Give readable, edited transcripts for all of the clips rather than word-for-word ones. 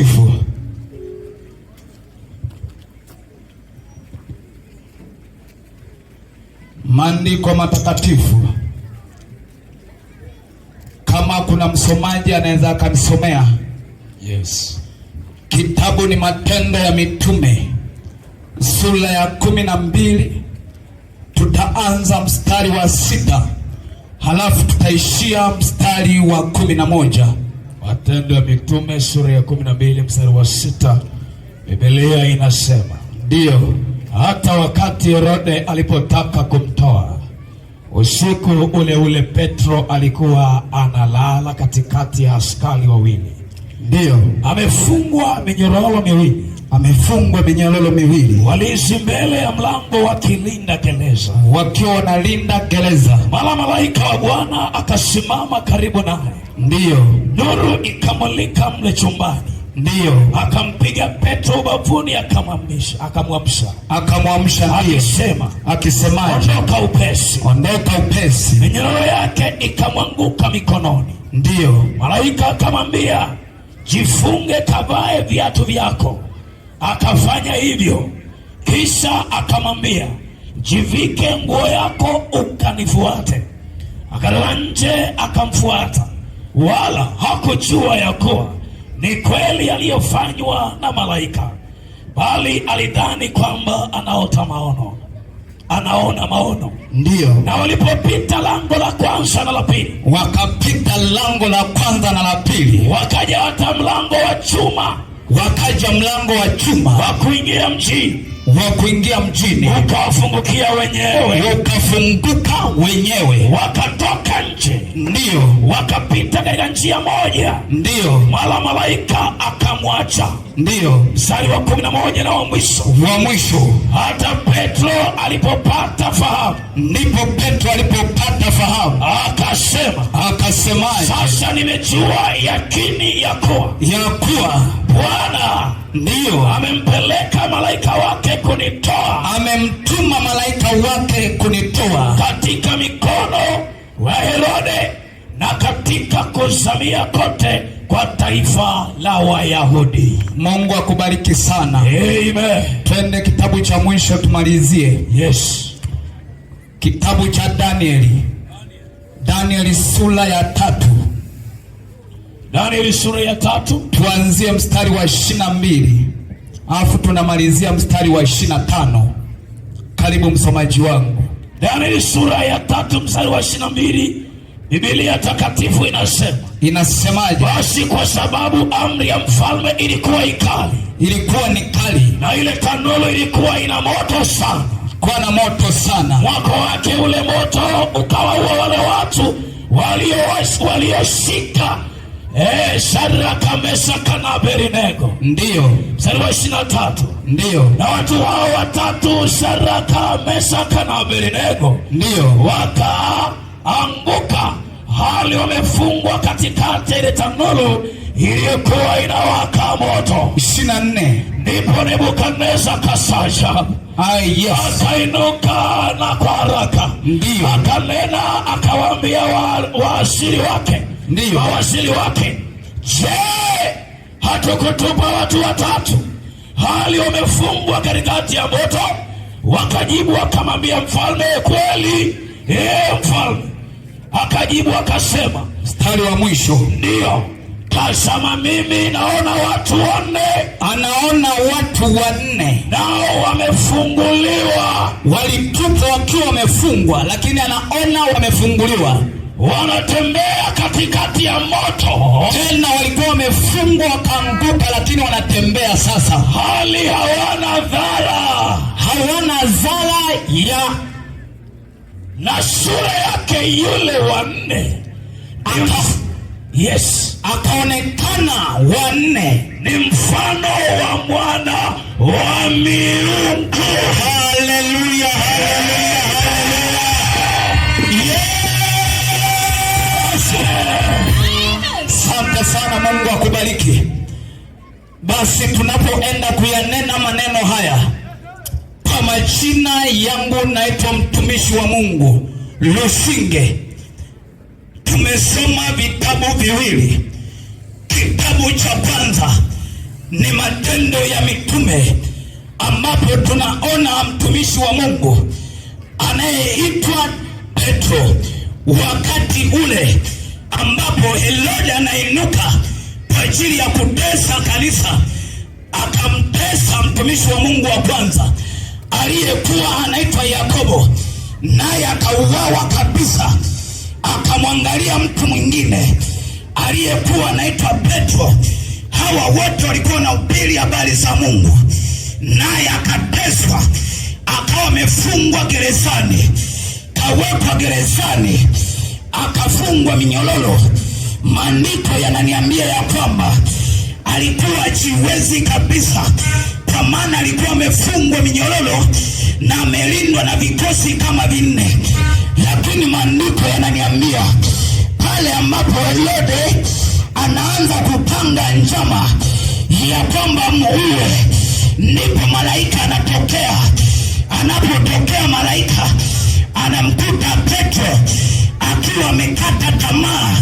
matakatifu. Maandiko matakatifu, kama kuna msomaji anaweza akanisomea. Yes. Kitabu ni Matendo ya Mitume sura ya 12, tutaanza mstari wa 6 halafu tutaishia mstari wa 11. Matendo ya Mitume sura ya 12 mstari wa 6. Biblia inasema, ndio, hata wakati Herode alipotaka kumtoa, usiku ule ule Petro alikuwa analala katikati ya askari wawili. Ndio, amefungwa minyororo miwili. Walinzi mbele ya mlango wakilinda gereza. wakiwa wanalinda gereza. Mara malaika wa Bwana akasimama karibu naye. Ndio, nuru ikamulika mle chumbani. ndio, akampiga Petro ubavuni, akamwamsha akisema, ondoka upesi. Minyororo yake ikamwanguka mikononi. Ndio, malaika akamwambia, jifunge, kavae viatu vyako. Akafanya hivyo. Kisha akamwambia, jivike nguo yako ukanifuate. Akatoka nje akamfuata, wala hakujua ya kuwa ni kweli aliyofanywa na malaika, bali alidhani kwamba anaona maono. Ndio, na walipopita lango la kwanza na la pili, wakapita lango la kwanza na la pili, wakaja hata mlango wa chuma, wa kuingia mjini, ukafunguka wenyewe, wakatoka nje. Ndio, wakapita katika njia moja. Ndio, mara malaika akamwacha. Ndio, mstari wa 11 na wa mwisho. Hata Petro alipopata fahamu, akasema, sasa nimejua yakini ya kuwa Bwana amempeleka malaika wake kunitoa, katika mikono wa Herode na katika kuzamia kote kwa taifa la Wayahudi. Mungu akubariki sana. Amen. Twende kitabu cha mwisho tumalizie. Yes. Kitabu cha Danieli sura ya 3. Danieli sura ya 3, tuanzie mstari wa 22 alafu tunamalizia mstari wa 25. Karibu msomaji wangu. Danieli sura ya 3 mstari wa 22. Biblia takatifu inasemaje? Basi kwa sababu amri ya mfalme ilikuwa ni kali, na ile tanuru ilikuwa ina moto sana, mwako wake ule moto ukawaua wale watu walioshika Shadraka, Mesaka na Abednego. Ndio, mstari wa 23. Ndio, na watu hao watatu, Shadraka, Mesaka na Abednego, ndio wakaanguka hali wamefungwa katikati ile tanuru iliyokuwa inawaka moto. 24. Ndipo Nebukadneza kasaja, akainuka na kwa haraka, akanena akawaambia mawaziri wake, je, hatukutupa watu watatu hali wamefungwa katikati ya moto? Wakajibu wakamwambia mfalme, kweli mfalme. Akajibu akasema, mstari wa mwisho, ndio, tazama mimi naona watu 4. Anaona watu 4 nao wamefunguliwa. Walitupwa wakiwa wamefungwa, lakini anaona wamefunguliwa, wanatembea katikati ya moto. Tena walikuwa wamefungwa wakaanguka, lakini wanatembea sasa, hali hawana dhara ya na sura yake yule wa 4 akaonekana wa 4 ni mfano wa mwana wa miungu. Haleluya, haleluya, haleluya. Asante sana, Mungu akubariki. Basi tunapoenda kuyanena maneno haya, kwa majina yangu naitwa mtumishi wa Mungu Lusinge. Tumesoma vitabu viwili. Kitabu cha kwanza ni Matendo ya Mitume, ambapo tunaona mtumishi wa Mungu anayeitwa Petro, wakati ule ambapo Herode anainuka kwa ajili ya kutesa kanisa, akamtesa mtumishi wa Mungu wa kwanza aliyekuwa anaitwa Yakobo, naye akauawa kabisa. Akamwangalia mtu mwingine aliyekuwa anaitwa Petro. Hawa wote walikuwa na ubiri habari za Mungu, naye akateswa, akawa amefungwa gerezani, kawekwa gerezani, akafungwa minyororo. Maandiko yananiambia ya kwamba alikuwa hajiwezi kabisa, kwa maana alikuwa amefungwa minyororo na amelindwa na vikosi kama 4. Lakini maandiko yananiambia pale ambapo Herode anaanza kupanga njama ya kwamba muue, ndipo malaika anatokea. Anapotokea malaika, anamkuta Petro akiwa amekata tamaa,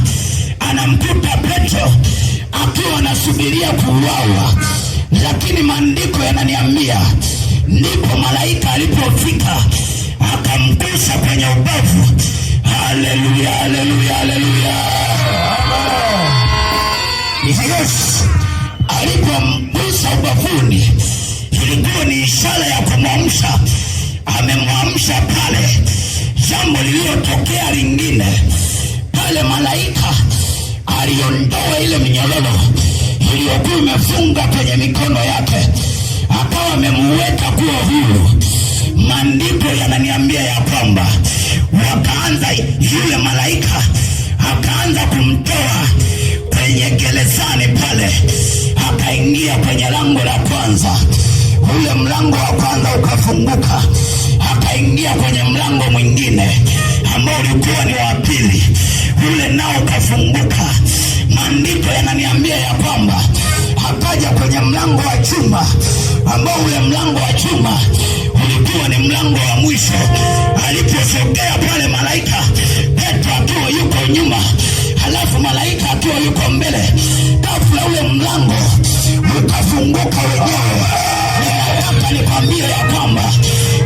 anamkuta Petro akiwa anasubiria kuuawa. Lakini maandiko yananiambia ndipo malaika alipofika akamgusa kwenye ubavu. Haleluya, haleluya, haleluya. Yes, alipomgusa ubavuni, ilikuwa ni ishara ya kumwamsha. Amemwamsha pale. Jambo lililotokea lingine pale, malaika aliondoa ile minyororo iliyokuwa imefunga kwenye mikono yake, akawa amemuweka kuwa huru. Maandiko yananiambia ya kwamba wakaanza, yule malaika akaanza kumtoa kwenye gerezani pale, akaingia kwenye lango la kwanza. Ule mlango wa kwanza ukafunguka, akaingia kwenye mlango mwingine ambao ulikuwa ni wa pili, ule nao ukafunguka. Maandiko yananiambia ya kwamba akaja kwenye mlango wa chuma, ambao ule mlango wa chuma ulikuwa ni mlango wa mwisho. Aliposogea pale malaika, Petro akiwa yuko nyuma, halafu malaika akiwa yuko mbele, ghafla ule mlango ukafunguka wenyewe. Nataka nikwambie ya kwamba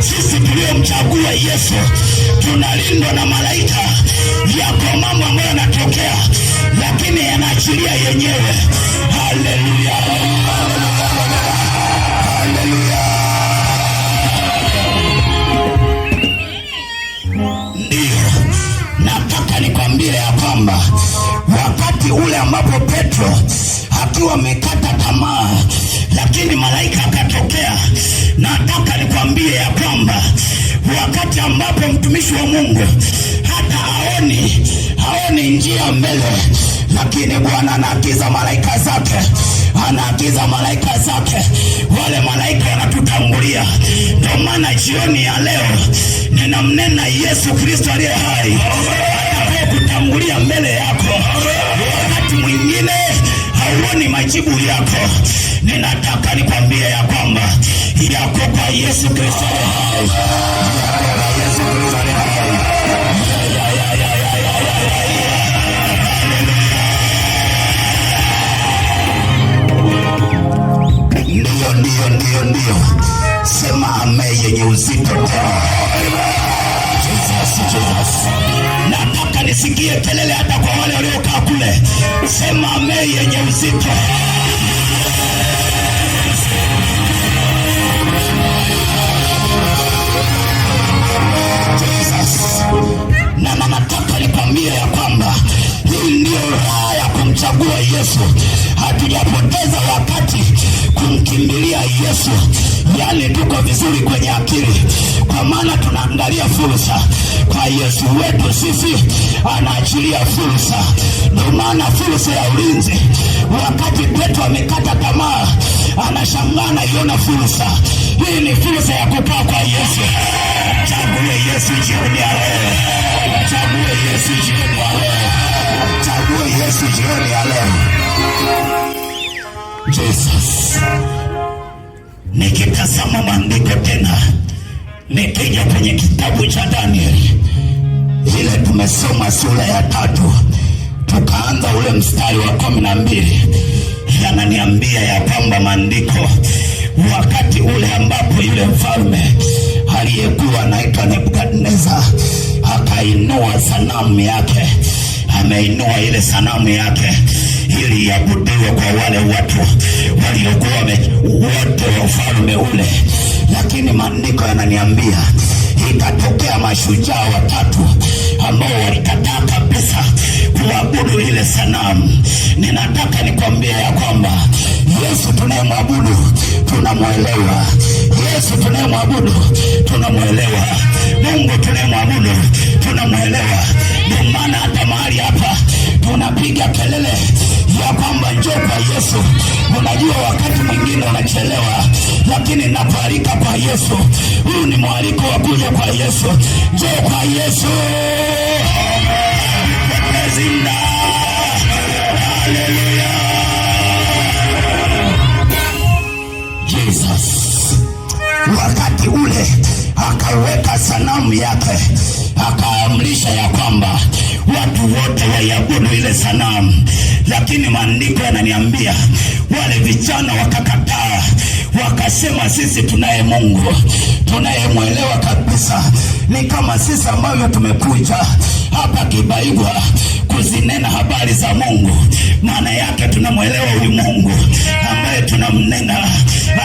sisi tuliomchagua Yesu tunalindwa na malaika. Yako mambo ambayo yanatokea, lakini yanaachilia yenyewe. Haleluya, haleluya. Ndio nataka nikwambie ya kwamba wakati ule ambapo Petro akiwa amekata tamaa, lakini malaika akatokea, nataka nikwambie ya kwamba wakati ambapo mtumishi wa Mungu hata haoni njia mbele, lakini Bwana anaagiza malaika zake, anaagiza malaika zake. Wale malaika wanatutangulia. Ndio maana jioni ya leo ninamnena Yesu Kristo aliye hai, atakaye mbele yako. Wakati mwingine hauoni majibu yako, ninataka nikwambie ya kwamba yako kwa Yesu Kristo aliye hai, yako kwa Yesu Kristo aliye hai. Ndio. Sema amen yenye uzito tena. Jesus. Nataka nisikie kelele hata kwa wale waliokaa kule. Sema amen yenye uzito. Jesus. Na nataka nikwambie ya kwamba hii ndio raha ya kumchagua Yesu. Hatujapoteza wakati kumkimbilia Yesu. Yale tuko vizuri kwenye akili, kwa maana tunaangalia fursa. Kwa Yesu wetu sisi anaachilia fursa. Ndio maana fursa ya ulinzi. Wakati Petro amekata tamaa, anashangaa na iona fursa. Hii ni fursa ya kupaa kwa Yesu. Chague Yesu jioni ya leo. Chague Yesu jioni ya leo. Chague Yesu jioni ya leo. Jesus. Nikitazama maandiko tena, nikija kwenye kitabu cha Danieli, ile tumesoma sura ya 3, tukaanza ule mstari wa 12. yananiambia ya kwamba maandiko, wakati ule ambapo yule mfalme aliyekuwa anaitwa Nebukadneza akainua sanamu yake, ameinua ile sanamu yake ili iabudiwe kwa wale watu waliokuwa wote wa ufalme ule. Lakini maandiko yananiambia ikatokea mashujaa watatu ambao walikataa kabisa kuabudu ile sanamu. Ninataka nikwambie ya kwamba Yesu tunayemwabudu tunamwelewa. Yesu tunayemwabudu tunamwelewa. Mungu tunayemwabudu tunamwelewa. Ndio maana hata mahali hapa tunapiga kelele ya kwamba njoo kwa Yesu. Unajua wakati mwingine unachelewa, lakini nakualika kwa Yesu. Huu ni mwaliko wa kuja kwa Yesu. Njoo kwa Yesu. Zinda. Haleluya. Jesus wakati ule akaweka sanamu yake, akaamrisha ya kwamba watu wote waiabudu ile sanamu. Lakini maandiko yananiambia wale vijana wakakataa, wakasema sisi tunaye Mungu tunayemwelewa kabisa. Ni kama sisi ambavyo tumekuja hapa Kibaigwa kuzinena habari za Mungu. Maana yake tunamwelewa huyu Mungu ambaye tunamnena,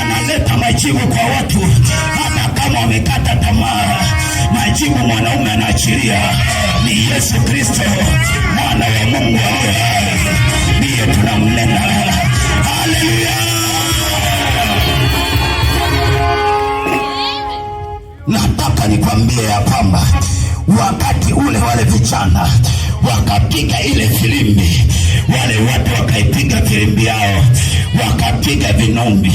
analeta majibu kwa watu hata kama wamekata tamaa. Majibu mwanaume anaachilia ni Yesu Kristo, mwana wa Mungu aliye hai, ndiye tunamnena. Haleluya. Nataka nikwambie ya kwamba wakati ule wale vijana wakapiga ile filimbi, wale watu wakaipiga filimbi yao, wakapiga vinumbi,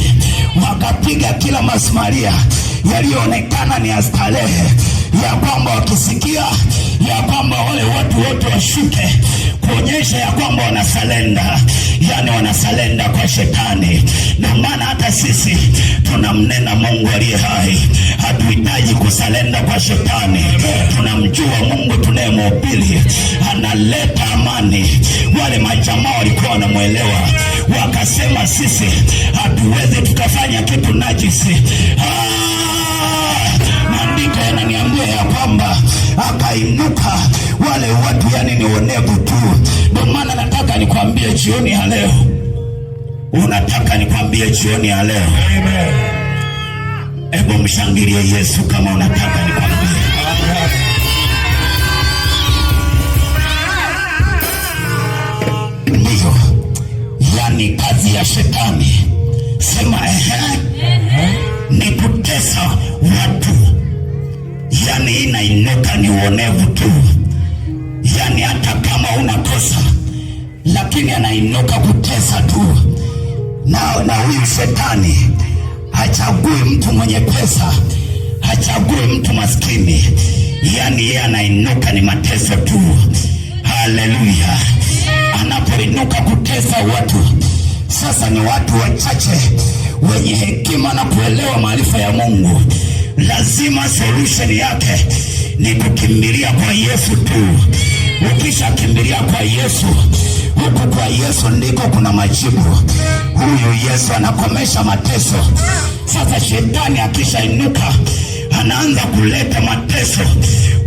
wakapiga kila masmaria yaliyoonekana ni astarehe, ya kwamba wakisikia ya kwamba wale watu wote washuke, kuonyesha ya kwamba wanasalenda, yani wanasalenda kwa shetani. Ndio maana hata sisi tunamnena Mungu aliye hai, hatuhitaji kusalenda kwa shetani. Tunamjua Mungu tunayemhubiri analeta amani. Wale majamaa walikuwa wanamwelewa, wakasema sisi hatuwezi tukafanya kitu najisi. Maandiko yananiambia ya kwamba akainuka wale watu, yani ni onevu tu. Ndio maana nataka nikwambie jioni ya leo, unataka nikwambie jioni ya leo, amen. Hebu mshangilie Yesu kama unataka nikwambie. Ndiyo, yani kazi ya shetani, sema ni kutesa watu. Yani inainuka ni uonevu tu, yani hata kama unakosa, lakini anainuka kutesa tu. Na huyu shetani hachagui mtu mwenye pesa, hachagui mtu maskini, yani yeye anainuka ni mateso tu. Haleluya. Anapoinuka kutesa watu, sasa ni watu wachache wenye hekima na kuelewa maarifa ya Mungu. Lazima solution yake ni kukimbilia kwa Yesu tu. Ukisha kimbilia kwa Yesu, huku kwa Yesu ndiko kuna majibu. Huyu Yesu anakomesha mateso. Sasa shetani akishainuka, anaanza kuleta mateso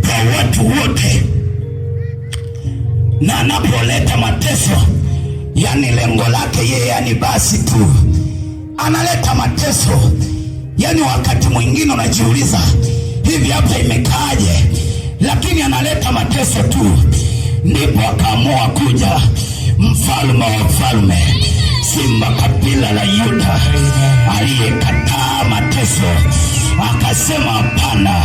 kwa watu wote, na anapoleta mateso, yani lengo lake yeye, yani basi tu analeta mateso. Yani wakati mwingine unajiuliza hivi hapa imekaaje, lakini analeta mateso tu. Ndipo akaamua kuja mfalme wa falme, simba kabila la Yuda, aliyekataa mateso, akasema hapana,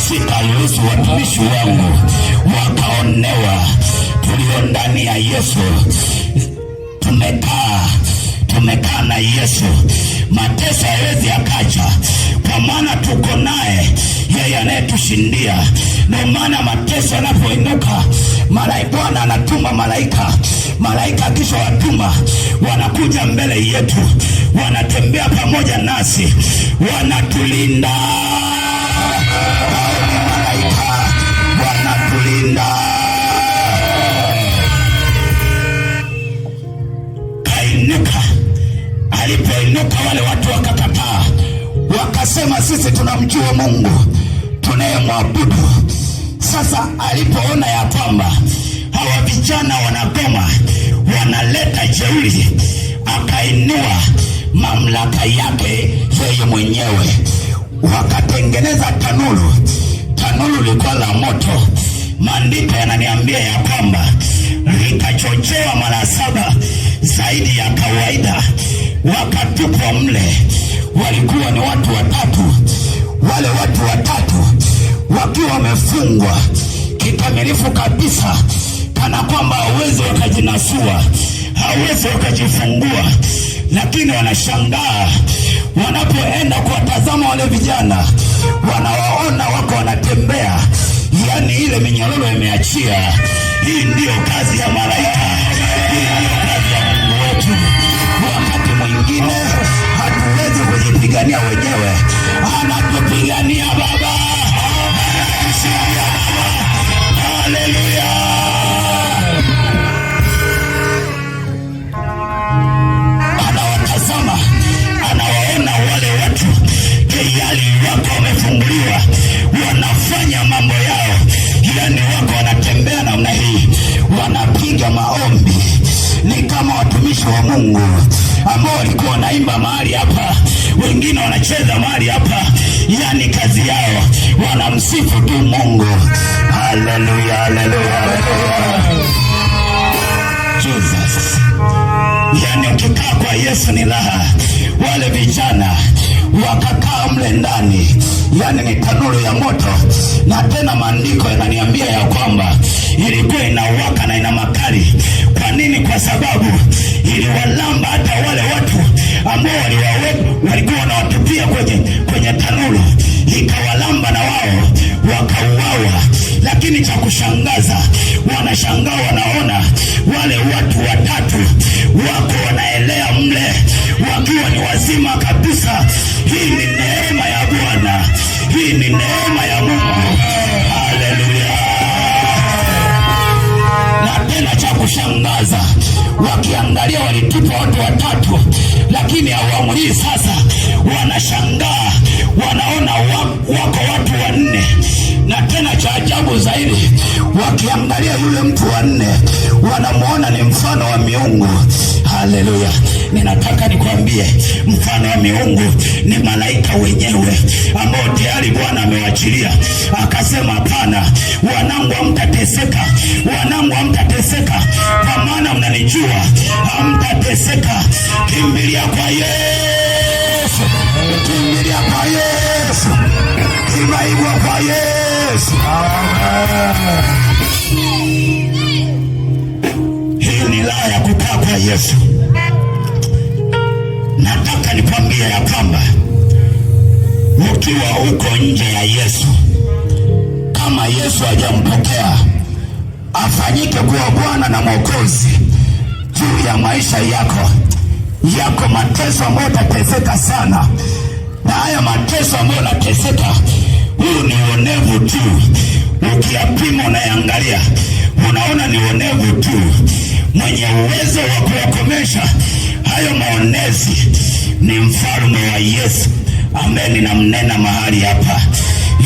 sitaruhusu watumishi wangu wakaonewa. Tulio ndani ya Yesu tumekaa na Yesu, mateso hayawezi akaja, kwa maana tuko naye, yeye anayetushindia. Ndio maana mateso yanapoinuka, Bwana anatuma malaika kisha watuma, wanakuja mbele yetu, wanatembea pamoja nasi, wanatulinda. Malaika wanatulinda. Kainuka Alipoinuka wale watu wakakataa, wakasema sisi tunamjua Mungu tunayemwabudu. Sasa alipoona ya kwamba hawa vijana wanagoma, wanaleta jeuri, akainua mamlaka yake yeye mwenyewe. Wakatengeneza tanuru. Tanuru lilikuwa la moto. Maandiko yananiambia ya kwamba likachochewa mara 7 zaidi ya kawaida, wakatupwa mle. Walikuwa ni watu 3. Wale watu 3 wakiwa wamefungwa kikamilifu kabisa, kana kwamba hawezi wakajinasua, hawezi wakajifungua. Lakini wanashangaa wanapoenda kuwatazama wale vijana, wanawaona wako wanatembea, yani ile minyororo imeachia. Hii ndiyo kazi ya malaika, hii ndiyo kazi ya Mungu wetu. Wakati mwingine hatuwezi kujipigania wenyewe, anatupigania Baba. Haleluya! Anawatazama, anawaona wale watu tayari wako wamefunguliwa, wanafanya mambo yao, yani wako wanatembea namna hii, wanapiga maombi. Ni kama watumishi wa Mungu ambao walikuwa wanaimba mahali hapa, wengine wanacheza mahali hapa, yani kazi yao wanamsifu tu Mungu. Haleluya, haleluya, haleluya. Jesus. Yani ukikaa kwa Yesu ni raha. Wale vijana wakakaa mle ndani, yani ni tanuru ya moto. Na tena maandiko yananiambia ya kwamba ilikuwa inawaka na ina makali. Kwa nini? Kwa sababu iliwalamba hata wale watu ambao walikuwa wanawatupia kwenye tanuru, ikawalamba na wao wakauawa. Lakini cha kushangaza, wanashangaa wanaona wale watu 3 wako wanaelea mle wakiwa ni wazima kabisa. Hii ni neema ya Bwana, hii ni neema ya Mungu. Haleluya! Na tena cha kushangaza, wakiangalia walitupa watu 3, lakini awamu hii sasa wanashangaa, wanaona wako watu 4. Na tena cha ajabu zaidi, wakiangalia yule mtu 4 wanamuona ni mfano wa miungu. Haleluya! Ninataka nikwambie, mfano wa miungu ni malaika wenyewe ambao tayari Bwana amewachilia. Akasema hapana, wanangu hamtateseka, wanangu hamtateseka, kwa maana mnanijua, hamtateseka. Kimbilia kwa Yesu, kimbilia kwa Yesu, kimaigwa kwa Yesu. Hii ni raha ya kukaa kwa Yesu. Nataka nikwambie ya kwamba ukiwa uko nje ya Yesu, kama Yesu hajampokea afanyike kuwa Bwana na Mwokozi juu ya maisha yako mateso ambayo utateseka sana, na haya mateso ambayo unateseka, huu ni uonevu tu. Ukiyapima unayangalia, unaona ni uonevu tu. Mwenye uwezo wa kuyakomesha hayo maonezi ni mfalme wa Yesu ambaye ninamnena mahali hapa,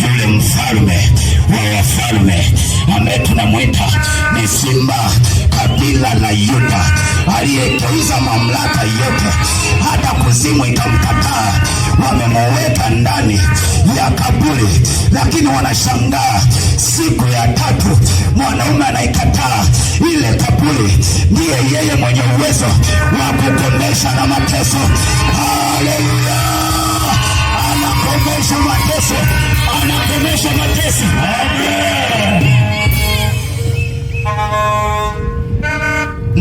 yule mfalme wa wafalme ambaye tunamwita ni Simba kabila la Yuda, aliyegeuza mamlaka yote, hata kuzimu ikamkataa. Wamemweka ndani ya kaburi, lakini wanashangaa siku ya 3 mwanaume anaikataa ile kaburi. Ndiye yeye mwenye uwezo wa kukomesha na mateso. Haleluya! Anakomesha mateso, anakomesha mateso. Amen.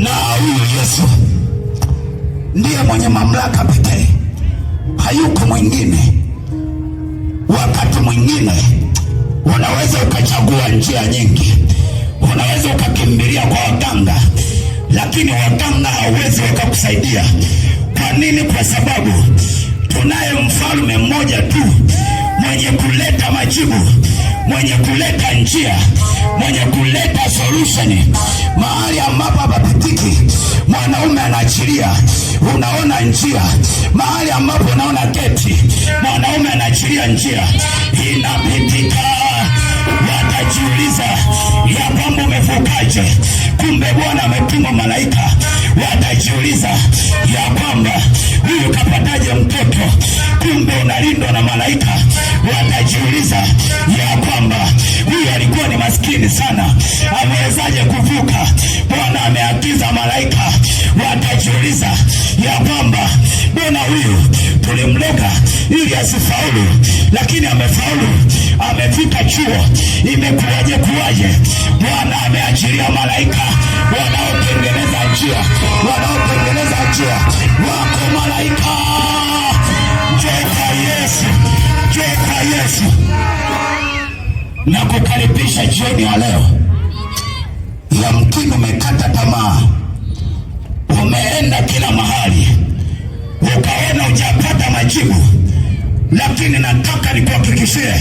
Na huyu Yesu ndiye mwenye mamlaka pekee, hayuko mwingine. Wakati mwingine unaweza ukachagua njia nyingi, unaweza ukakimbilia kwa waganga, lakini waganga hawezi wakakusaidia. Kwa nini? Kwa sababu tunaye mfalme mmoja tu mwenye kuleta majibu, mwenye kuleta njia, mwenye kuleta solution mahali ambapo hapapitiki. Mwanaume anaachilia, unaona njia. Mahali ambapo unaona geti, mwanaume anaachilia njia, inapitika. Watajiuliza ya kwamba umevukaje? Kumbe Bwana ametuma malaika. Watajiuliza ya kwamba huyu kapataje mtoto? Kumbe unalindwa na malaika. Watajiuliza ya kwamba huyu alikuwa ni maskini sana, amewezaje kuvuka? Bwana ameagiza malaika. Watajiuliza ya kwamba mbona huyu tulimloga ili asifaulu, lakini amefaulu, amefika chuo, imekuwaje kuwaje? Bwana ameachilia malaika wanaotengeneza njia, wanaotengeneza njia. Wako malaika. Njoo kwa Yesu, njoo kwa Yesu. Na kukaribisha jioni ya leo. Yamkini umekata tamaa, umeenda kila mahali, ukaona hujapata majibu, lakini nataka nikuhakikishie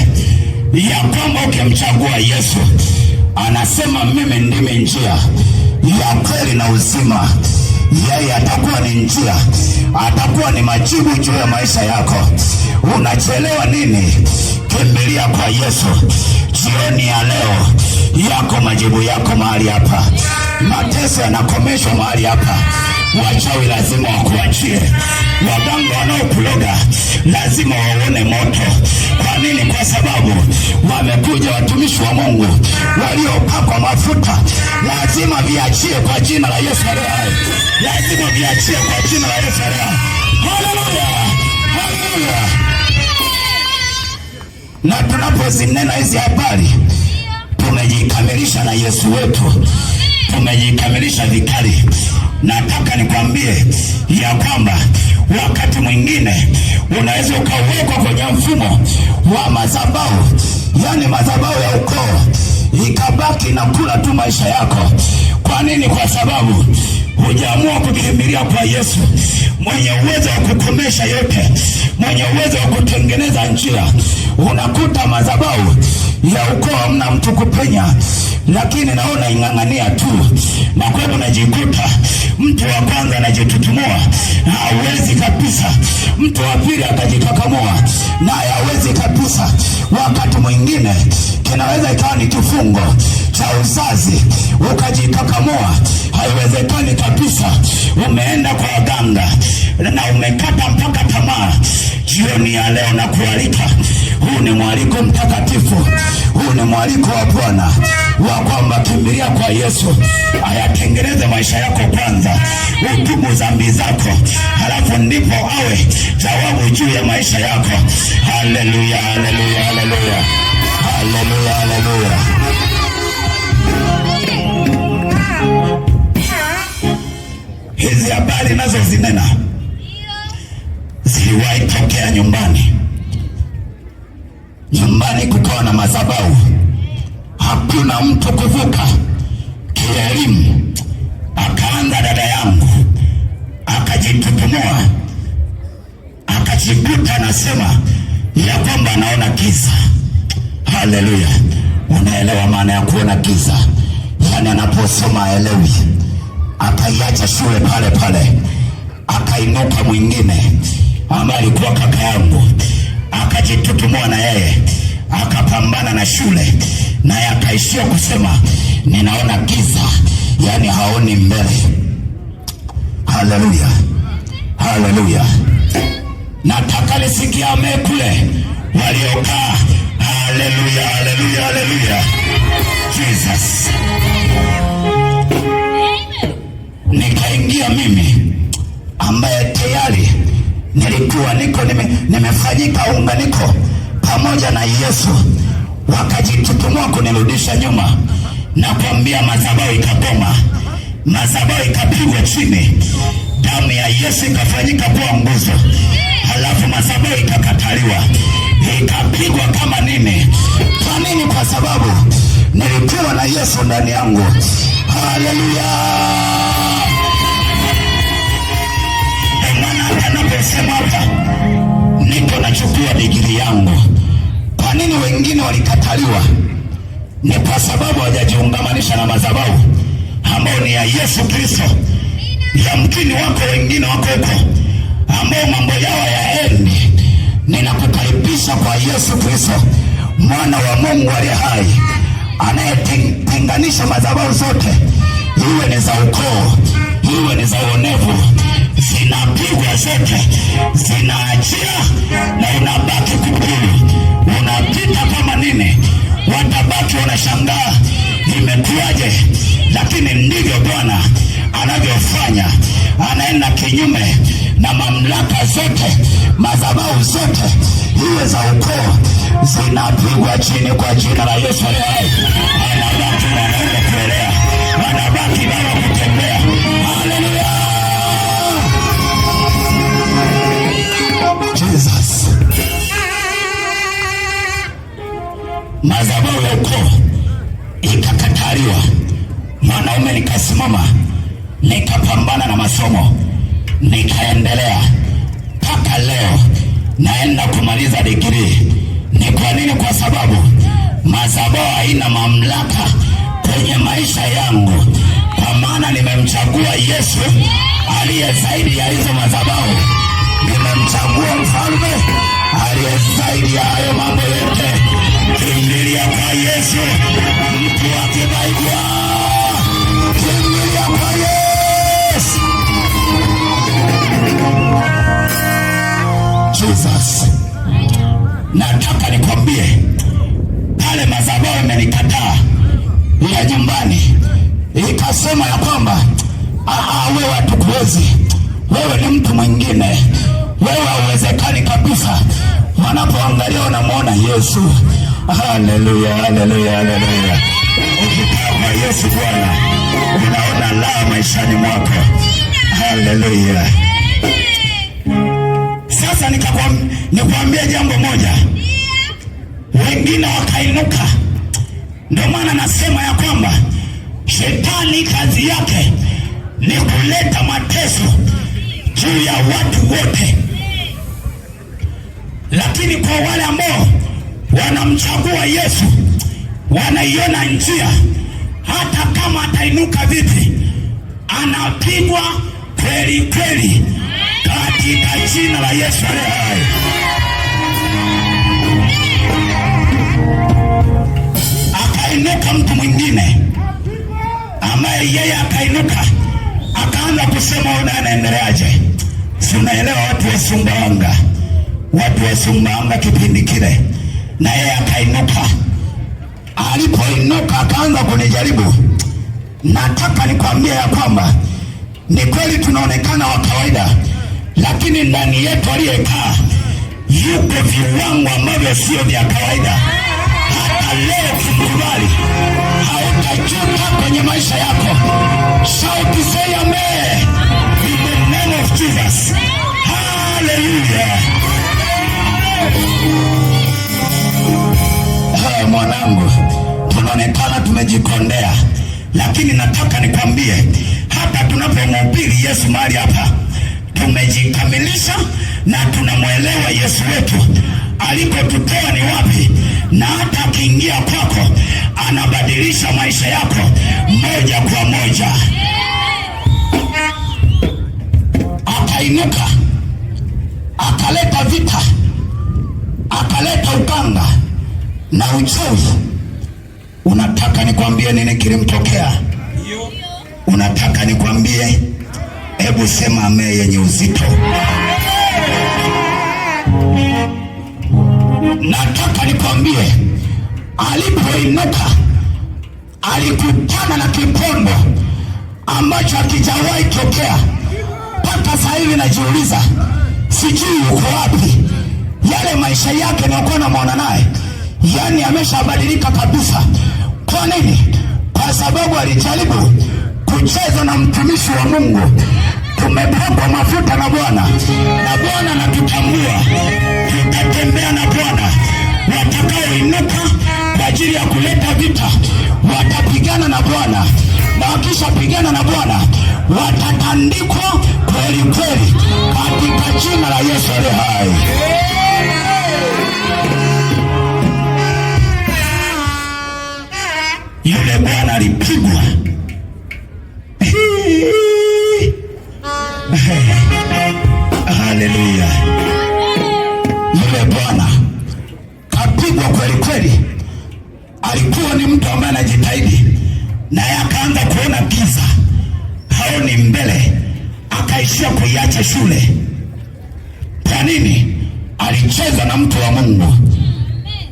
ya kwamba ukimchagua Yesu, anasema mimi ndimi njia ya kweli na uzima. Yeye atakuwa ni njia, atakuwa ni majibu juu ya maisha yako. Unachelewa nini? Kimbilia kwa Yesu. Jioni ya leo yako majibu yako mahali hapa. Mateso yanakomeshwa mahali hapa. Wachawi lazima wakuachie. Waganga wanaokuloga lazima waone moto. Kwa nini? Kwa sababu wamekuja watumishi wa Mungu waliopakwa mafuta. Lazima viachie kwa jina la Yesu aliye hai. Lazima viachie kwa jina la Yesu aliye hai. Haleluya! Haleluya! Na tunapozinena hizi habari, tumejikamilisha na Yesu wetu. Tumejikamilisha vikali. Nataka nikwambie ya kwamba wakati mwingine unaweza ukawekwa kwenye mfumo wa madhabahu, yani madhabahu ya ukoo, ikabaki na kula tu maisha yako. Kwa nini? Kwa sababu hujaamua kukimbilia kwa Yesu mwenye uwezo wa kukomesha yote, mwenye uwezo wa kutengeneza njia. Unakuta madhabahu ya ukoo hamna mtu kupenya, lakini naona ing'ang'ania tu, na kwa hivyo najikuta mtu wa kwanza anajitutumua, hawezi kabisa. Mtu wa pili akajikakamua, naye hawezi kabisa. Wakati mwingine kinaweza ikawa ni kifungo cha uzazi, ukajikakamua, haiwezekani kabisa. Umeenda kwa waganga na umekata mpaka tamaa. Jioni ya leo na kualika, huu ni mwaliko mtakatifu, huu ni mwaliko wa Bwana wa kwamba kimbilia kwa Yesu, ayatengeneze maisha yako kwanza, utubu dhambi zako, halafu ndipo awe jawabu juu ya maisha yako. Haleluya, haleluya, haleluya, haleluya, haleluya. Hizi habari nazo zinena ziliwahi tokea nyumbani. Nyumbani kukawa na madhabahu, hakuna mtu kuvuka kielimu. Akaanza dada yangu, akajitutumua, akajikuta anasema ya kwamba anaona giza. Haleluya! Unaelewa maana ya kuona giza? Yani anaposoma elewi. Akaiacha shule pale pale, akainuka mwingine ambaye alikuwa kaka yangu, akajitutumua na yeye, akapambana na shule, naye akaishia kusema ninaona giza, yani haoni mbele. Haleluya, haleluya. Nataka lisikia amekule waliokaa. Haleluya, haleluya, haleluya. Jesus. Nikaingia mimi ambaye tayari nilikuwa nimefanyika unganiko pamoja na Yesu. Wakajitutumua kunirudisha nyuma na kuambia madhabahu ikagoma, madhabahu ikapigwa chini, damu ya Yesu ikafanyika kuwa nguzo, halafu madhabahu ikakataliwa, ikapigwa kama nini. Kwa nini? Kwa sababu nilikuwa na Yesu ndani yangu. Haleluya. Maana anaposema hapa, niko nachukua digiri yangu, wengine walikataliwa ni kwa sababu hawajajiungamanisha na madhabahu ambao ni ya Yesu Kristo. Yamkini wako wengine wako huko ambao mambo yao hayaendi. Ninakukaribisha kwa Yesu Kristo, mwana wa Mungu aliye hai, anayetenganisha madhabahu zote, iwe ni za ukoo, iwe ni za uonevu, zinapigwa zote, zinaachia na unabaki kubulu. Unapita kama nini, watabaki wanashangaa imekuwaje, lakini ndivyo Bwana anavyofanya. Anaenda kinyume na mamlaka zote, madhabahu zote, iwe za ukoo, zinapigwa chini kwa jina la Yesu. Anabaki wanaenda kuelea, anabaki nao kutembea. Haleluya, Jesus. Madhabahu ya ukoo ikakataliwa. Mwanaume nikasimama, nikapambana na masomo, nikaendelea mpaka leo naenda kumaliza degree. Ni kwa nini? Kwa sababu madhabahu haina mamlaka kwenye maisha yangu, kwa maana nimemchagua Yesu aliye zaidi ya hizo madhabahu. Nimemchagua mfalme aliye zaidi ya hayo mambo yote. Kimbilia kwa Yesu, mtu wake baigwa. Kimbilia kwa Yesu. Jesus. Nataka nikwambie, pale madhabahu imenikataa ya nyumbani, ikasema ya kwamba wewe hatukuwezi, wewe ni mtu mwingine, wewe hauwezekani kabisa. Wanapoangalia wanamuona Yesu. Haleluya, haleluya, haleluya. Ukikaa kwa Yesu Bwana, unaona la maishani mwako. Haleluya. Sasa nikwambie jambo moja, wengine wakainuka. Ndio maana nasema ya kwamba shetani kazi yake ni kuleta mateso juu ya watu wote, lakini kwa wale ambao wanamchagua Yesu, wanaiona njia. Hata kama atainuka vipi, anapigwa kweli kweli katika jina la Yesu aliye hai. Akainuka mtu mwingine ambaye yeye akainuka akaanza kusema anaendeleaje. Si unaelewa, watu wa Sumbawanga kipindi kile, na yeye akainuka. Alipoinuka akaanza kunijaribu. Nataka nikwambie ya kwamba ni kweli tunaonekana wa kawaida, lakini ndani yetu aliyekaa yuko viwango ambavyo sio vya kawaida. Hata leo kimkubali, hautajuta kwenye maisha yako. Shout say amen in the name of Jesus. Hallelujah. Mwanangu, tunaonekana tumejikondea, lakini nataka nikwambie, hata tunapomhubiri Yesu mahali hapa, tumejikamilisha na tunamwelewa Yesu wetu alikotutoa ni wapi, na hata akiingia kwako anabadilisha maisha yako moja kwa moja. Akainuka, akaleta vita, akaleta uganga na uchawi. Unataka nikwambie nini kilimtokea? Unataka nikwambie? Hebu sema amen yenye uzito. Nataka nikwambie, alipoinuka alikutana na kipondo ambacho hakijawahi tokea. Mpaka sasa hivi najiuliza, sijui uko wapi. Yale maisha yake nakuwa namwona naye, yani ameshabadilika kabisa. Kwa nini? Kwa sababu alijaribu kucheza na mtumishi wa Mungu. Tumepakwa mafuta na Bwana, na Bwana anatutambua. Tutatembea na Bwana. Watakaoinuka kwa ajili ya kuleta vita watapigana na Bwana, na wakishapigana na Bwana watatandikwa kweli kweli katika jina la Yesu aliye hai. naye akaanza kuona giza, haoni mbele, akaishia kuiacha shule. Kwa nini? Alicheza na mtu wa Mungu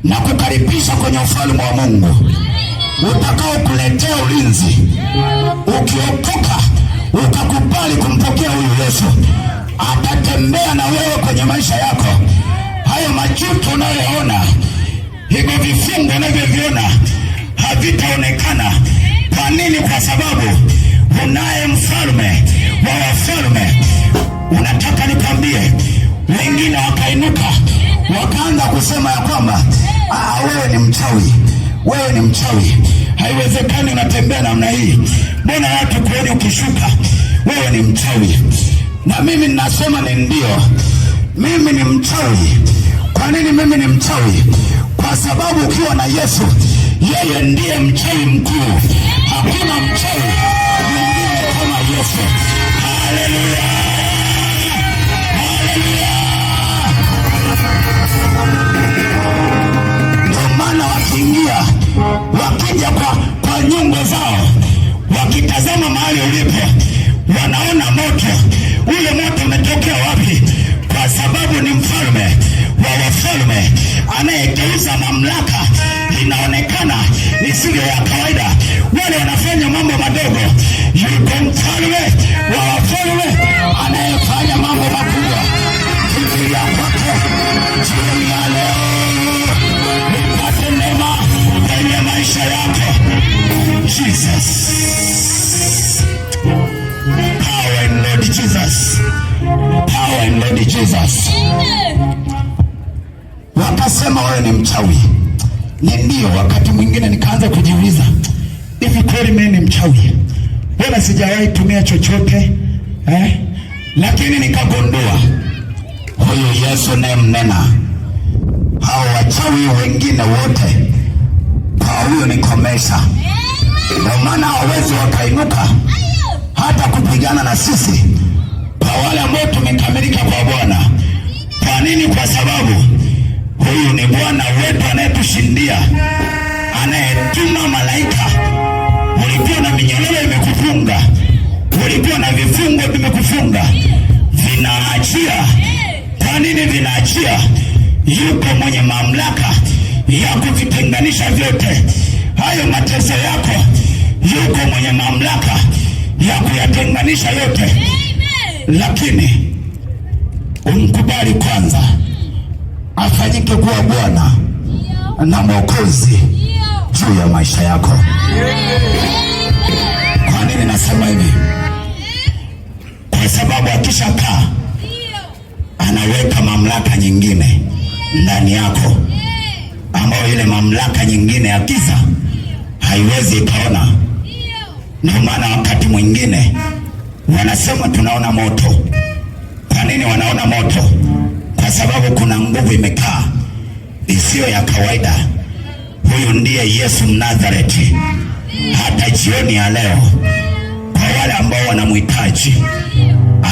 na kukaribisha kwenye ufalme wa Mungu utakao kuletea ulinzi. Ukiokoka ukakubali kumpokea huyu Yesu, atatembea na wewe kwenye maisha yako. Hayo majuto unayoona, hivyo vifungo unavyoviona havitaonekana. Kwa nini? Kwa sababu unaye mfalme wa wafalme. Unataka nikwambie, wengine wakainuka wakaanza kusema ya kwamba wewe ni mchawi, wewe ni mchawi, haiwezekani unatembea namna hii, mbona watu kuoni ukishuka, wewe ni mchawi. Na mimi ninasema ni ndio, mimi ni mchawi. Kwa nini mimi ni mchawi? Kwa sababu ukiwa na Yesu, yeye ndiye mchawi mkuu. Hakuna mchawi mwingine kama Yesu. Haleluya, haleluya. Ndio maana wakiingia, wakija kwa nyungu zao, wakitazama mahali ulipo, wanaona moto. Ule moto umetokea wapi? Kwa sababu ni mfalme wa wafalme anayegeuza mamlaka inaonekana isivyo ya kawaida. Wale wanafanya mambo madogo, yuko mfalme wa wafalme anayefanya mambo makubwa. Kimbilia kwake jioni ya leo, nipate neema kwenye maisha yako. Jesus, power in Lord Jesus, power in Lord Jesus. Wakasema wewe ni mchawi. Ni ndio. Wakati mwingine nikaanza kujiuliza, hivi kweli mimi ni mchawi? Wala sijawahi tumia chochote lakini nikagundua huyu Yesu naye mnena, hao wachawi wengine wote kwa huyo nikomesha. Ndio maana hawezi wakainuka hata kupigana na sisi, kwa wale ambao tumekamilika kwa Bwana. Kwa nini? Kwa sababu huyu ni Bwana wetu anayetushindia, anayetuma malaika. Ulikuwa na minyororo imekufunga, ulikuwa na vifungo vimekufunga, vinaachia. Kwa nini vinaachia? Yuko mwenye mamlaka ya kuvitenganisha vyote. Hayo mateso yako, yuko mwenye mamlaka ya kuyatenganisha yote. Lakini umkubali kwanza afanyike kuwa Bwana na Mwokozi juu ya maisha yako. Kwa nini nasema hivi? Kwa sababu akishakaa anaweka mamlaka nyingine ndani yako, ambayo ile mamlaka nyingine ya giza haiwezi ikaona. Ndio maana wakati mwingine wanasema tunaona moto. Kwa nini wanaona moto? Kwa sababu kuna nguvu imekaa isiyo ya kawaida. Huyu ndiye Yesu Mnazareti. Hata jioni ya leo, kwa wale ambao wanamhitaji,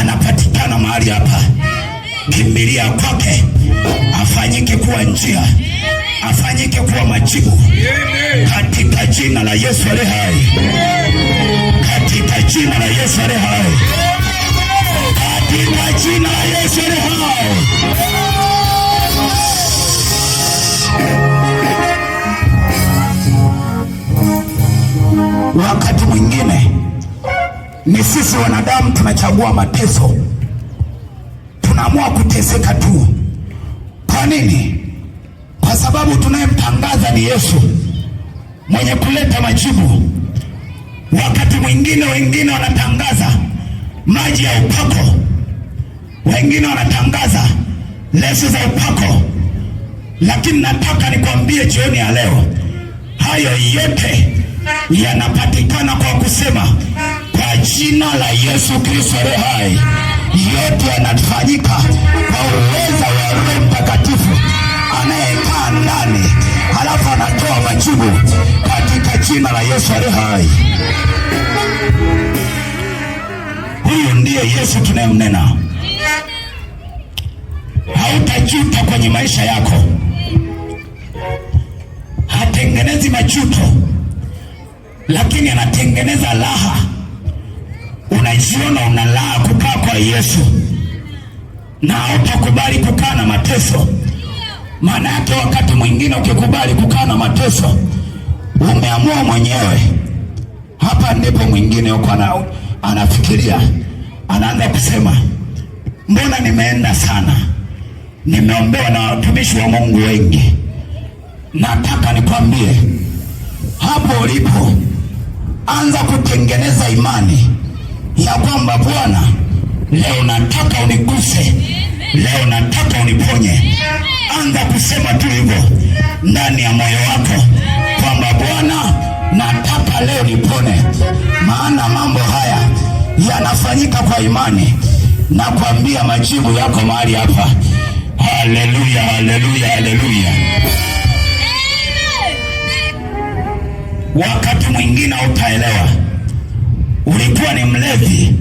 anapatikana mahali hapa. Kimbilia kwake, afanyike kuwa njia, afanyike kuwa majibu, katika jina la Yesu aliye hai, katika jina la Yesu aliye hai, katika jina la Yesu aliye hai. Wakati mwingine ni sisi wanadamu tunachagua mateso, tunaamua kuteseka tu. Kwa nini? Kwa sababu tunayemtangaza ni Yesu mwenye kuleta majibu. Wakati mwingine wengine wanatangaza maji ya upako, wengine wanatangaza leso za upako, lakini nataka nikwambie jioni ya leo, hayo yote yanapatikana kwa kusema kwa jina la Yesu Kristo aliye hai. Yote yanafanyika kwa uweza wa Roho Mtakatifu anayekaa ndani, halafu anatoa majibu katika jina la Yesu aliye hai. Huyu ndiye Yesu tunayemnena. Hautajuta kwenye maisha yako, hatengenezi majuto, lakini anatengeneza raha. Unajiona una raha kukaa kwa Yesu na hautakubali kukaa na mateso. Maana yake wakati mwingine ukikubali kukaa na mateso, umeamua mwenyewe. Hapa ndipo mwingine yuko anafikiria, anaanza kusema, mbona nimeenda sana, nimeombewa na watumishi wa Mungu wengi. Nataka nikwambie, hapo ulipo, anza kutengeneza imani ya kwamba Bwana, leo nataka uniguse, leo nataka uniponye. Anza kusema tu hivyo ndani ya moyo wako kwamba Bwana, nataka leo nipone. Maana mambo haya yanafanyika kwa imani, na kuambia majibu yako mahali hapa. Haleluya, haleluya, haleluya. Wakati mwingine utaelewa, ulikuwa ni mlevi,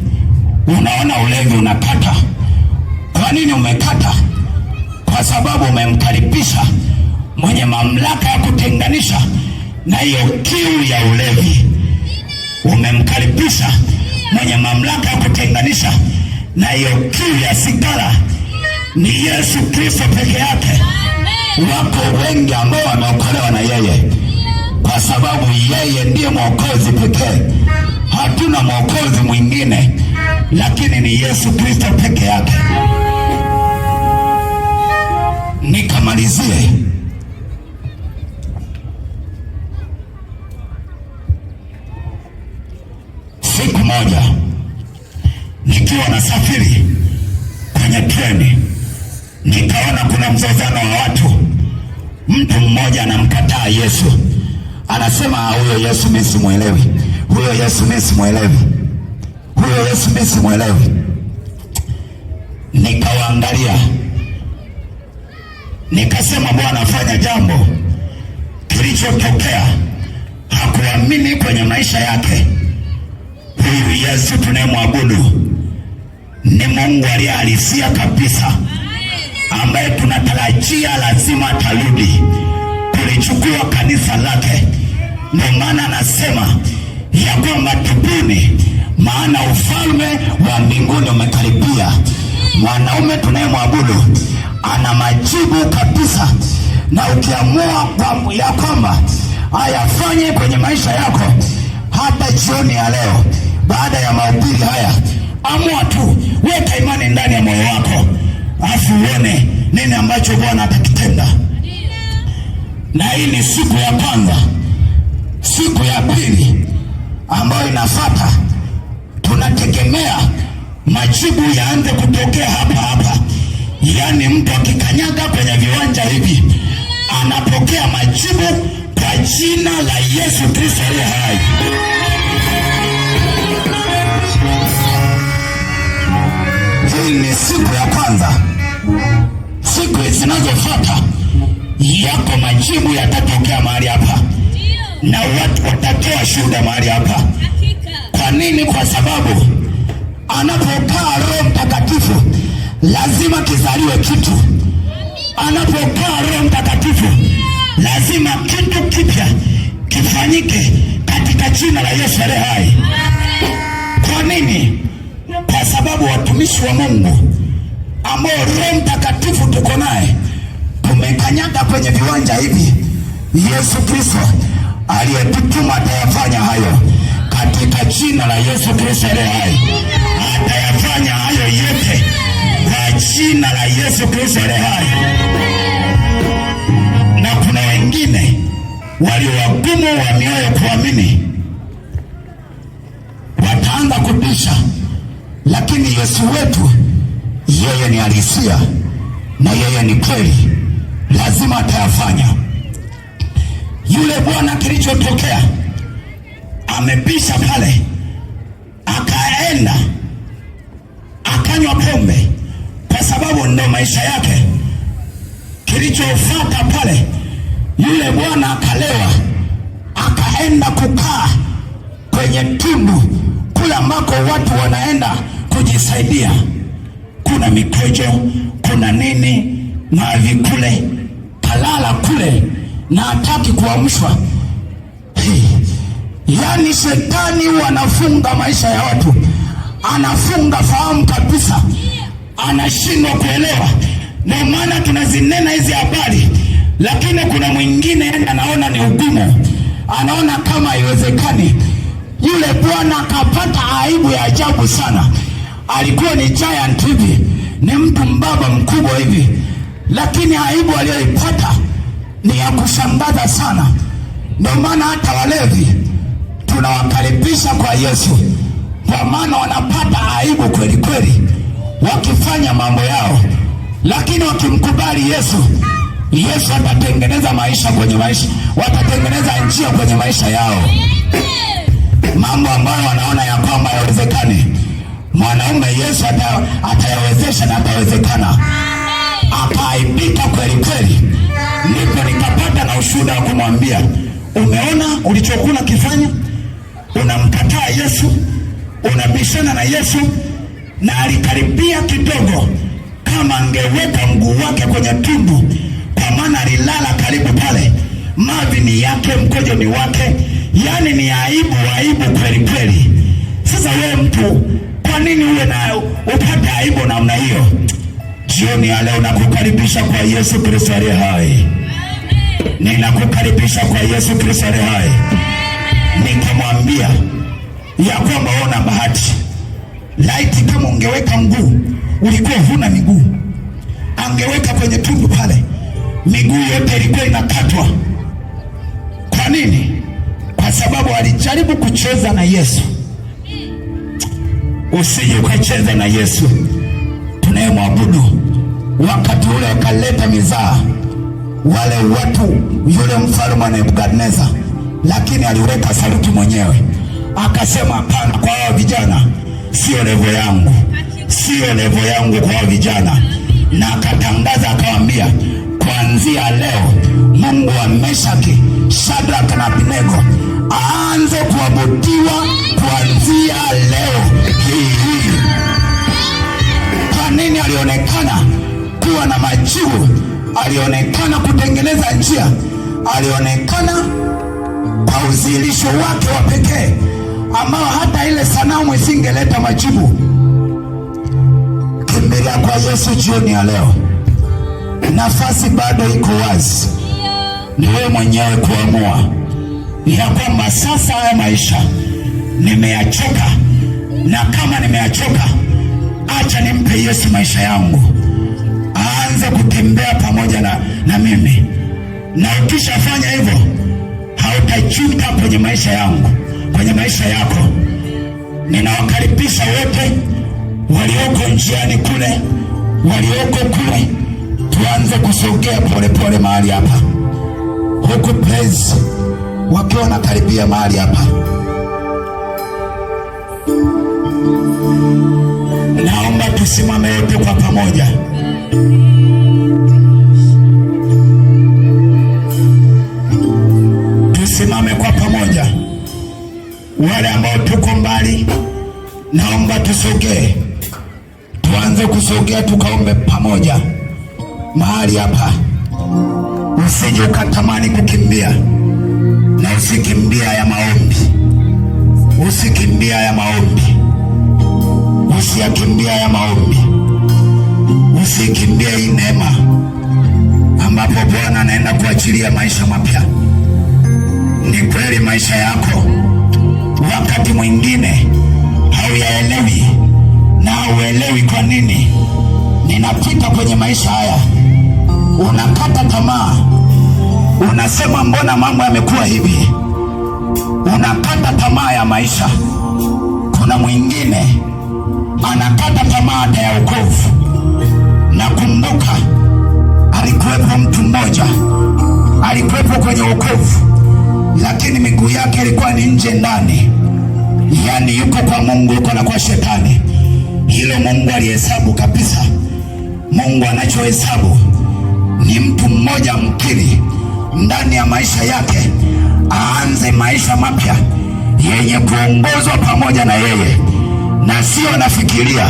unaona ulevi unakata. Kwa nini umekata? Kwa sababu umemkaribisha mwenye mamlaka ya kutenganisha na hiyo kiu ya ulevi. Umemkaribisha mwenye mamlaka ya kutenganisha na hiyo kiu ya sigara. Ni Yesu Kristo peke yake. Wako wengi ambao wameokolewa na yeye, kwa sababu yeye ndiye mwokozi pekee. Hatuna mwokozi mwingine, lakini ni Yesu Kristo peke yake. Nikamalizie, siku moja nikiwa nasafiri kwenye treni, nikaona kuna mzozano wa watu. Mtu mmoja anamkataa Yesu, anasema huyo Yesu mimi simuelewi, huyo Yesu mimi simuelewi, huyo Yesu mimi simuelewi. Nikawaangalia, nikasema, Bwana, fanya jambo. Kilichotokea, hakuamini kwenye maisha yake. Huyu Yesu tunayemwabudu ni Mungu aliyehalisia kabisa, ambaye tunatarajia lazima atarudi kulichukua kanisa lake. Ndio maana anasema ya kwamba tubuni, maana ufalme wa mbinguni umekaribia. Mwanaume tunayemwabudu ana majibu kabisa, na ukiamua ya kwamba ayafanye kwenye maisha yako, hata jioni ya leo baada ya mahubiri haya, amua tu, weka imani ndani ya moyo wako, afu uone nini ambacho Bwana atakitenda. Na hii ni siku ya kwanza. Siku ya pili ambayo inafuata, tunategemea majibu yaanze kutokea hapa hapa. Yaani mtu akikanyaga kwenye viwanja hivi anapokea majibu kwa jina la Yesu Kristo aliye hai. Hii ni siku ya kwanza. Siku zinazofuata yako majibu yatatokea mahali hapa, na watu watatoa shuhuda mahali hapa. Kwa nini? Kwa sababu anapokaa Roho Mtakatifu lazima kizaliwe kitu. Anapokaa Roho Mtakatifu lazima kitu kipya kifanyike katika jina la Yesu aliye hai. Kwa nini? Kwa sababu watumishi wa Mungu ambao Roho Mtakatifu tuko naye, tumekanyaga kwenye viwanja hivi. Yesu Kristo aliyetutuma atayafanya hayo katika jina la Yesu Kristo aliye hai. Atayafanya hayo yote kwa jina la Yesu Kristo aliye hai. Na kuna wengine walio wagumu wa mioyo kuamini, wataanza kutisha, lakini Yesu wetu, yeye ni halisia na yeye ni kweli, lazima atayafanya. Yule bwana, kilichotokea, amepisha pale, akaenda akanywa pombe kwa sababu ndo maisha yake. Kilichofuata pale, yule bwana akalewa, akaenda kukaa kwenye tundu kule ambako watu wanaenda kujisaidia. Kuna mikojo, kuna nini, mavi kule, kalala kule na hataki kuamshwa. Yaani shetani wanafunga maisha ya watu, anafunga fahamu kabisa, anashindwa kuelewa. Ndio maana tunazinena hizi habari, lakini kuna mwingine anaona ni ugumu, anaona kama haiwezekani. Yule bwana akapata aibu ya ajabu sana. Alikuwa ni giant hivi, ni mtu mbaba mkubwa hivi, lakini aibu aliyoipata ni ya kushangaza sana. Ndio maana hata walevi tunawakaribisha kwa Yesu, kwa maana wanapata aibu kweli kweli wakifanya mambo yao, lakini wakimkubali Yesu, Yesu atatengeneza maisha kwenye maisha, watatengeneza njia kwenye maisha yao. Mambo ambayo wanaona ya kwamba hayawezekani, mwanaume Yesu atayawezesha na atawezekana. Akaaibika kweli kweli. Ndipo nikapata na ushuhuda wa kumwambia, umeona ulichokuwa ukifanya? Unamkataa Yesu, unabishana na Yesu. Na alikaribia kidogo, kama angeweka mguu wake kwenye tumbo, kwa maana alilala karibu pale, mavi ni yake, mkojo ni wake, yani ni aibu kweli kweli. Sasa wewe mtu, kwa nini uwe na upate aibu namna hiyo? Jioni ya leo nakukaribisha kwa Yesu Kristo aliye hai. Ninakukaribisha kwa Yesu Kristo aliye hai, nikamwambia ya kwamba una bahati. Laiti kama ungeweka mguu, ulikuwa huna miguu, angeweka kwenye tumbo pale, miguu yote ilikuwa inakatwa. Kwa nini? Kwa sababu alijaribu kucheza na Yesu. Usije ukacheza na Yesu tunayemwabudu. Wakati ule wakaleta mizaa wale watu, yule mfalme wa Nebukadneza, lakini aliweka sauti mwenyewe, akasema hapana, kwa hao vijana sio levo yangu, sio levo yangu kwa hao vijana. Na akatangaza akawaambia, kuanzia leo Mungu wa Meshaki, Shadraka na Abednego aanze kuabudiwa kuanzia leo hii. Kwa nini? Alionekana kuwa na majibu, alionekana kutengeneza njia, alionekana kwa uzilisho wake wa pekee ambao hata ile sanamu isingeleta majibu. Kimbilia kwa Yesu jioni ya leo, nafasi bado iko wazi. Ni wewe mwenyewe kuamua ya kwamba sasa haya maisha nimeyachoka, na kama nimeyachoka, acha nimpe Yesu maisha yangu, aanze kutembea pamoja na mimi. Na ukishafanya hivyo, hautajuta kwenye maisha yangu, kwenye maisha yako. Ninawakaribisha wote walioko njiani kule, walioko kule, tuanze kusogea polepole mahali hapa, huku praise wakiwa wanakaribia mahali hapa. Naomba tusimame wote kwa pamoja. Tusimame kwa pamoja. Wale ambao tuko mbali, naomba tusogee, tuanze kusogea, tukaombe pamoja mahali hapa. Usije ukatamani kukimbia, na usikimbia ya maombi, usikimbia ya maombi, usiyakimbia ya maombi, usikimbia hii neema ambapo Bwana anaenda kuachilia maisha mapya. Ni kweli maisha yako wakati mwingine hauyaelewi, na hauelewi kwa nini ninapita kwenye maisha haya. Unakata tamaa, unasema mbona mambo yamekuwa hivi, unakata tamaa ya maisha. Kuna mwingine anakata tamaa hata ya wokovu. Nakumbuka alikuwepo mtu mmoja, alikuwepo kwenye wokovu, lakini miguu yake ilikuwa ni nje ndani, yani yuko kwa Mungu, yuko na kwa shetani. Hilo Mungu alihesabu kabisa. Mungu anachohesabu ni mtu mmoja mkiri ndani ya maisha yake, aanze maisha mapya yenye kuongozwa pamoja na yeye, na sio anafikiria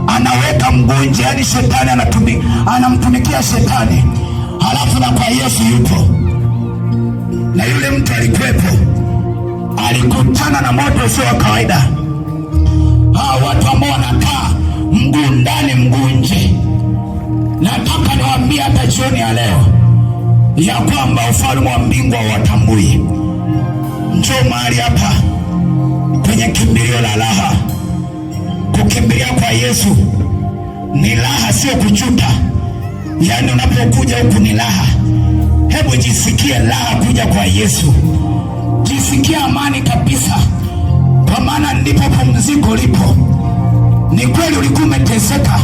anaweka mguu nje, yani shetani anamtumikia shetani, halafu na kwa Yesu yupo. Na yule mtu alikuwepo, alikutana na moto usio wa kawaida. Hao watu ambao wanakaa mguu ndani mguu nje, nataka niwaambie hata jioni ya leo ya kwamba ufalme wa mbingu hawatambui. Njoo mahali hapa kwenye kimbilio la raha. Kukimbilia kwa Yesu ni raha, sio kuchuta. Yaani unapokuja huku ni raha. Hebu jisikie raha kuja kwa Yesu, jisikie amani kabisa, kwa maana ndipo pumziko lipo. Ni kweli ulikuwa umeteseka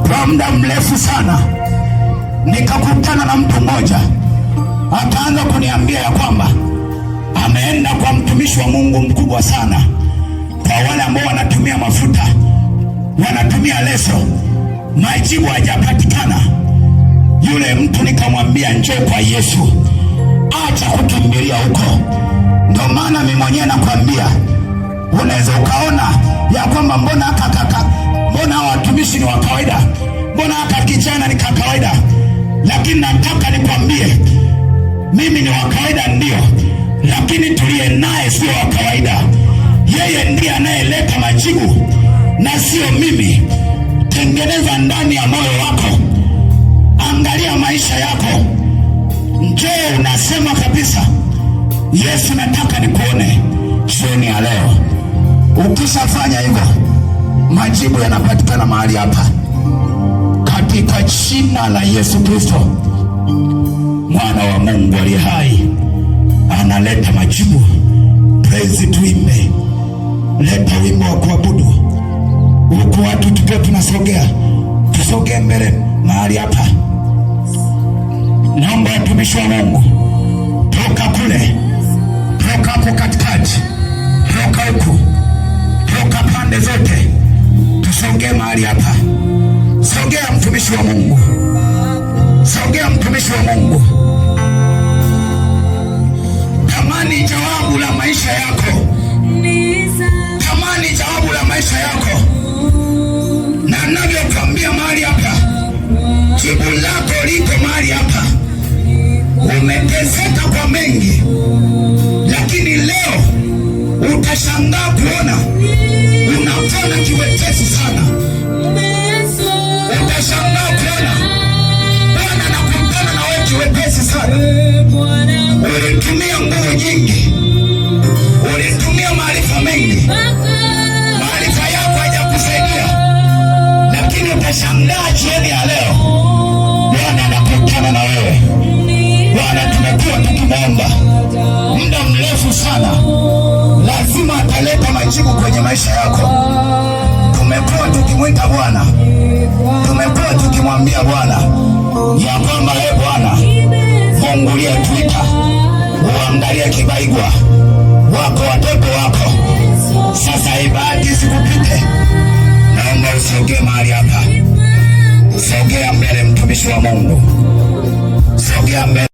kwa muda mrefu sana. Nikakutana na mtu mmoja akaanza kuniambia ya kwamba ameenda kwa mtumishi wa Mungu mkubwa sana. Kwa wale ambao wanatumia mafuta, wanatumia leso, majibu hajapatikana. Yule mtu nikamwambia njoo kwa Yesu, acha kukimbilia huko. Ndio maana mimi mwenyewe nakwambia, unaweza ukaona ya kwamba mbona watumishi ni wa kawaida, mbona haka kijana ni kawaida, lakini nataka nikwambie mimi ni wa kawaida ndio, lakini tuliye naye sio wa kawaida. Yeye ndiye anayeleta majibu na sio mimi. Tengeneza ndani ya moyo wako, angalia maisha yako. Njoo unasema kabisa, Yesu nataka nikuone jioni ya leo. Ukishafanya hivyo, majibu yanapatikana mahali hapa, katika jina la Yesu Kristo, mwana wa Mungu aliye hai. Analeta majibu. Praise, tuimbe, leta wimbo wa kuabudu huku watu tukiwa tunasogea, tusogee mbele mahali hapa. Naomba watumishi wa Mungu, toka kule, toka hapo katikati, toka huku, toka pande zote, tusogee mahali hapa. Sogea mtumishi wa Mungu, sogea mtumishi wa Mungu. Tamani jawabu la maisha yako, tamani jawabu la maisha yako, na ninavyokuambia mahali hapa, jibu lako liko mahali hapa. Umeteseka kwa mengi, lakini leo utashangaa kuona unapona kiwepesi sana. Utashangaa kuona Bwana anakutana na wewe kiwepesi sana. Ulitumia nguvu nyingi, ulitumia maarifa mengi, maarifa yako hayakusaidia, lakini utashangaa jioni ya leo Bwana anakutana na wewe. Bwana, tumekuwa tukimwomba muda mrefu sana, lazima ataleta majibu kwenye maisha yako. Tumekuwa tukimwita Bwana, tumekuwa tukimwambia Bwana ya kwamba Bwana Mungu uliyetuita, uangalie Kibaigwa wako, watoto wako. Sasa ibada isikupite, naomba usogee mahali hapa, sogea mbele mtumishi wa Mungu, sogea mbele.